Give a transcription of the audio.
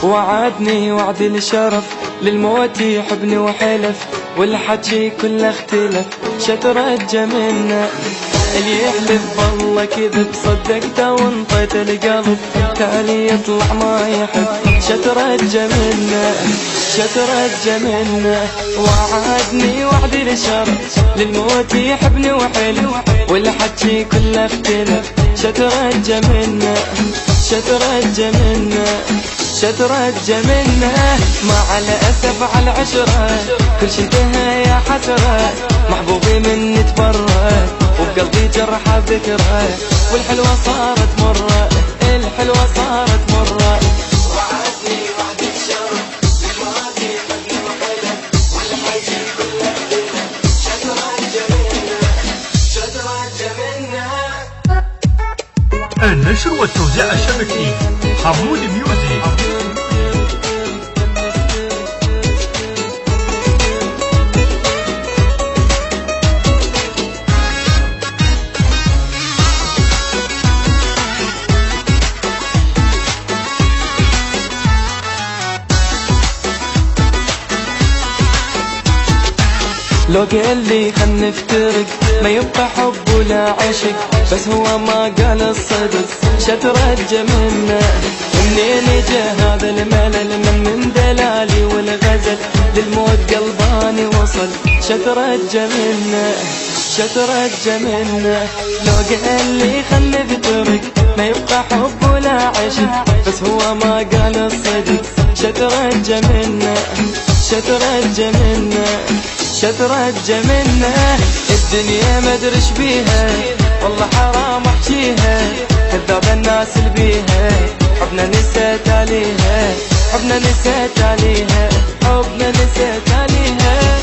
وعدني وعد الشرف للموت يحبني وحلف، والحكي كله اختلف شترجى منا. اللي يحلف بالله كذب صدقته وانطيت القلب، تالي يطلع ما يحب شترجى منا شترجى منا. وعدني وعد الشرف للموت يحبني وحلف، والحكي كله اختلف شترجى منا شترجى منا شترجى منا. مع الأسف على العشرة كل شي انتهى يا حسرة، محبوبي مني تبرى وبقلبي جرحة ذكرى، والحلوة صارت مرة الحلوة صارت مرة. وعدني وعد الشرف للموت يحبني وحلف، والحكي كله اختلف شترجى منا شترجى منا. النشر والتوزيع الشبكي حمود ميوزك. لو قال لي خل نفترق ما يبقى حب ولا عشق، بس هو ما قال الصدق شترجى منا. منين جا هذا الملل من دلالي والغزل، للموت قلباني وصل شترجى منا شترجى منا. لو قال لي خل نفترق ما يبقى حب ولا عشق، بس هو ما قال الصدق شترجى منا شترجى منا شترجى منا. الدنيا ما ادري ايش بيها والله حرام احكيها، كذاب الناس اللي بيها حبنا نسيت عليها حبنا نسيت عليها حبنا نسيت عليها.